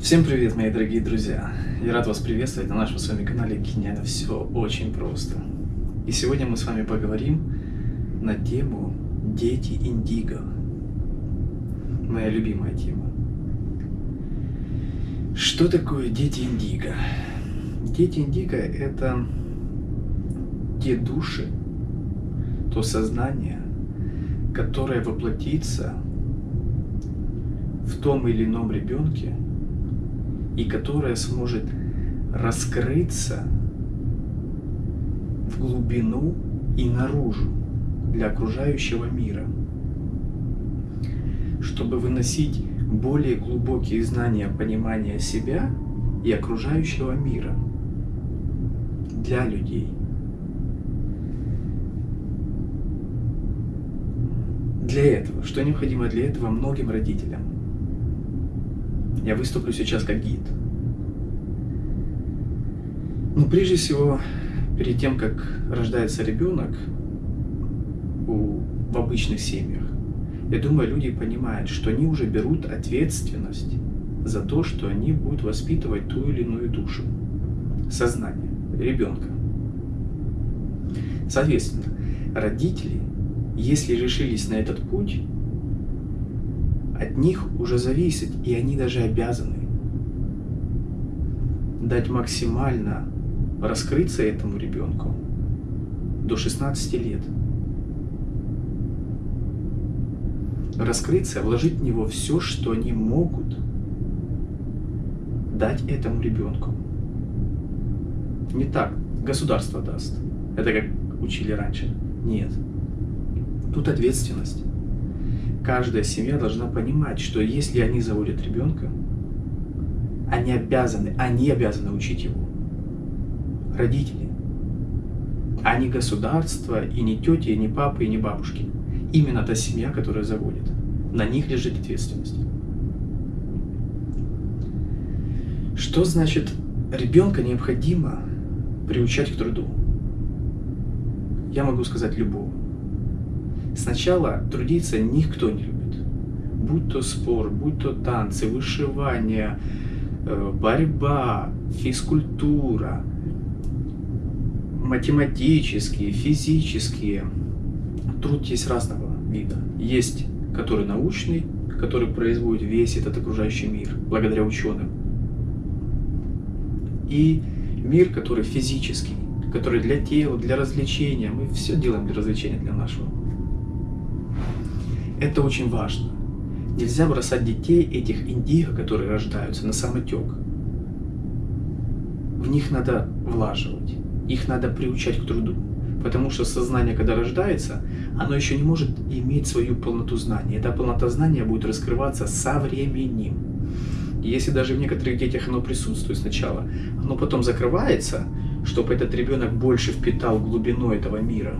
Всем привет, мои дорогие друзья! Я рад вас приветствовать на нашем с вами канале Гениально все очень просто. И сегодня мы с вами поговорим на тему «Дети Индиго». Моя любимая тема. Что такое дети Индиго? Дети Индиго — это те души, то сознание, которое воплотится в том или ином ребенке и которое сможет раскрыться в глубину и наружу для окружающего мира, чтобы выносить более глубокие знания, понимания себя и окружающего мира для людей. Для этого, что необходимо для этого многим родителям? Я выступлю сейчас как гид. Но прежде всего, перед тем, как рождается ребенок в обычных семьях, я думаю, люди понимают, что они уже берут ответственность за то, что они будут воспитывать ту или иную душу, сознание ребенка. Соответственно, родители, если решились на этот путь, от них уже зависит, и они даже обязаны дать максимально раскрыться этому ребенку до 16 лет. Раскрыться, вложить в него все, что они могут дать этому ребенку. Не так государство даст. Это как учили раньше. Нет. Тут ответственность. Каждая семья должна понимать, что если они заводят ребенка, они обязаны учить его. Родители. А не государство, и не тети, и не папы, и не бабушки. Именно та семья, которая заводит. На них лежит ответственность. Что значит ребенка необходимо приучать к труду? Я могу сказать любого. Сначала трудиться никто не любит. Будь то спорт, будь то танцы, вышивание, борьба, физкультура, математические, физические. Труд есть разного вида. Есть, который научный, который производит весь этот окружающий мир, благодаря ученым. И мир, который физический, который для тела, для развлечения. Мы все делаем для развлечения, для нашего. Это очень важно. Нельзя бросать детей, этих индиго, которые рождаются, на самотек. В них надо влаживать, их надо приучать к труду. Потому что сознание, когда рождается, оно еще не может иметь свою полноту знаний. Эта полнота знания будет раскрываться со временем. И если даже в некоторых детях оно присутствует сначала, оно потом закрывается, чтобы этот ребенок больше впитал глубину этого мира.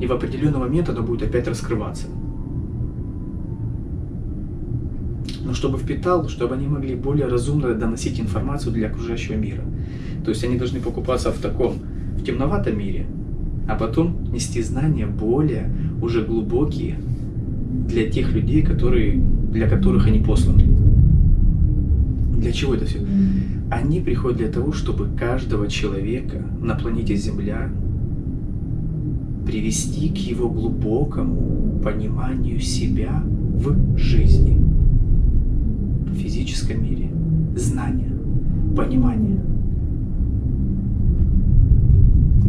И в определенный момент оно будет опять раскрываться. Но чтобы впитал, чтобы они могли более разумно доносить информацию для окружающего мира. То есть они должны покупаться в темноватом мире, а потом нести знания более уже глубокие для тех людей, для которых они посланы. Для чего это все? Они приходят для того, чтобы каждого человека на планете Земля привести к его глубокому пониманию себя в жизни. В физическом мире. Знания, понимание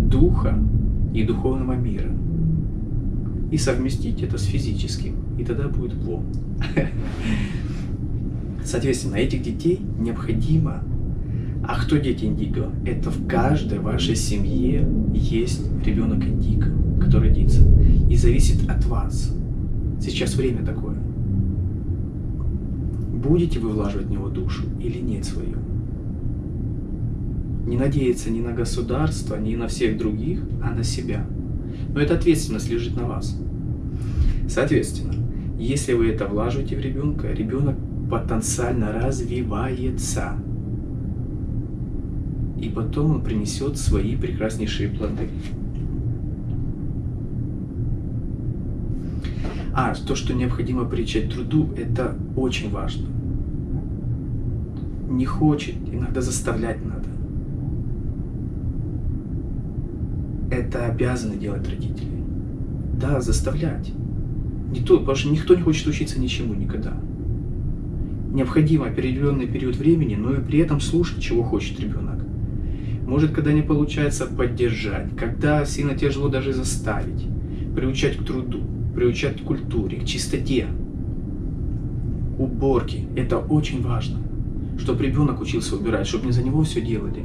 духа и духовного мира. И совместить это с физическим. И тогда будет плохо. Соответственно, этих детей необходимо. А кто дети индиго? Это в каждой вашей семье есть ребенок индиго, который родится. И зависит от вас. Сейчас время такое. Будете вы влаживать в него душу или нет свою? Не надеяться ни на государство, ни на всех других, а на себя. Но эта ответственность лежит на вас. Соответственно, если вы это влаживаете в ребенка, ребенок потенциально развивается. И потом он принесет свои прекраснейшие плоды. А то, что необходимо приучать труду, это очень важно. не хочет, иногда заставлять надо. Это обязаны делать родители. Да, заставлять. Потому что никто не хочет учиться ничему никогда. Необходимо определенный период времени, но и при этом слушать, чего хочет ребенок. Может, когда не получается, поддержать, когда сильно тяжело даже заставить, приучать к труду, приучать к культуре, к чистоте, уборке. Это очень важно, чтобы ребенок учился убирать, чтобы не за него все делали.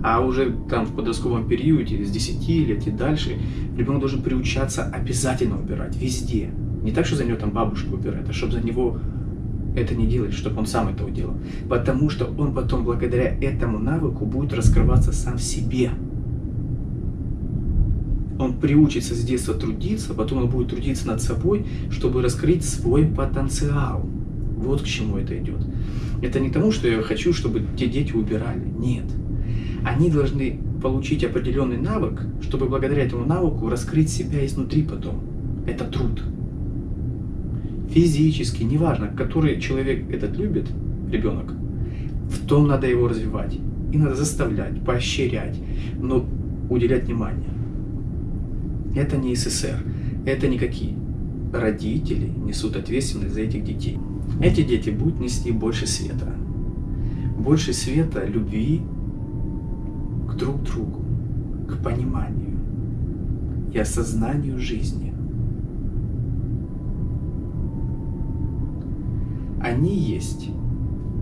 А уже там в подростковом периоде, с 10 лет и дальше, ребенок должен приучаться обязательно убирать, везде. Не так, что за него там бабушка убирает, а чтобы за него это не делать, чтобы он сам этого делал. Потому что он потом, благодаря этому навыку, будет раскрываться сам в себе. Он приучится с детства трудиться, потом он будет трудиться над собой, чтобы раскрыть свой потенциал. Вот к чему это идет. Это не тому, что я хочу, чтобы те дети убирали. Нет. Они должны получить определенный навык, чтобы благодаря этому навыку раскрыть себя изнутри потом. Это труд. Физически, неважно, который человек этот любит, ребенок, в том надо его развивать. И надо заставлять, поощрять, но уделять внимание. Это не СССР, это никакие. Родители несут ответственность за этих детей. Эти дети будут нести больше света. Больше света, любви к друг другу, к пониманию и осознанию жизни. Они есть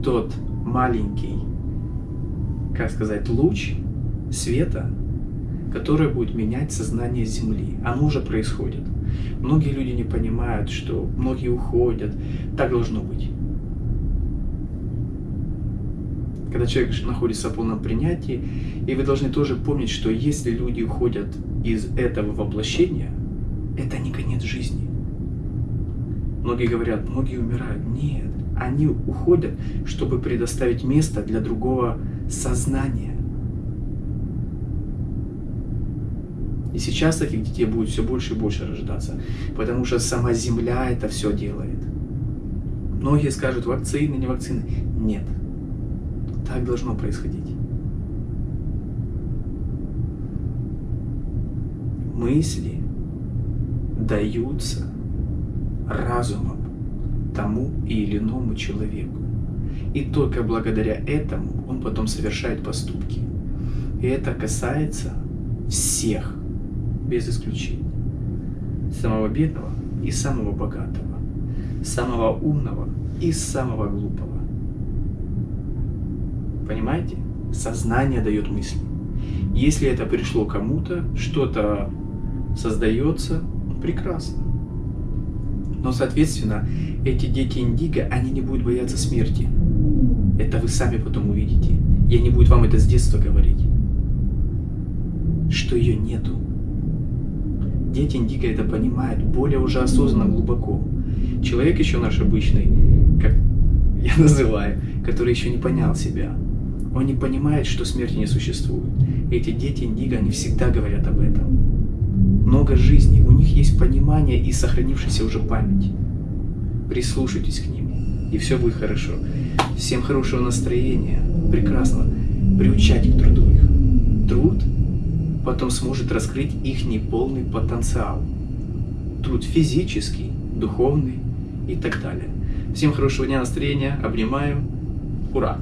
тот маленький, луч света, который будет менять сознание Земли. Оно уже происходит. Многие люди не понимают, что многие уходят. Так должно быть. Когда человек находится в полном принятии, и вы должны тоже помнить, что если люди уходят из этого воплощения, это не конец жизни. Многие говорят, многие умирают. Нет, они уходят, чтобы предоставить место для другого сознания. И сейчас таких детей будет все больше и больше рождаться, потому что сама Земля это все делает. Многие скажут, вакцины, не вакцины. Нет, так должно происходить. Мысли даются разумом тому или иному человеку. И только благодаря этому он потом совершает поступки. И это касается всех, без исключения. Самого бедного и самого богатого. Самого умного и самого глупого. Понимаете? Сознание дает мысли. Если это пришло кому-то, что-то создается, прекрасно. Но, соответственно, эти дети индиго, они не будут бояться смерти. Это вы сами потом увидите. Я не буду вам это с детства говорить, что ее нету. Дети индиго это понимают более уже осознанно, глубоко. Человек еще наш обычный, как я называю, который еще не понял себя, он не понимает, что смерти не существует. Эти дети индиго, они всегда говорят об этом. Много жизней, у них есть понимание и сохранившаяся уже память. Прислушайтесь к ним, и все будет хорошо. Всем хорошего настроения, прекрасно. Приучать к труду их. Труд потом сможет раскрыть их неполный потенциал. Труд физический, духовный и так далее. Всем хорошего дня, настроения, обнимаю. Ура!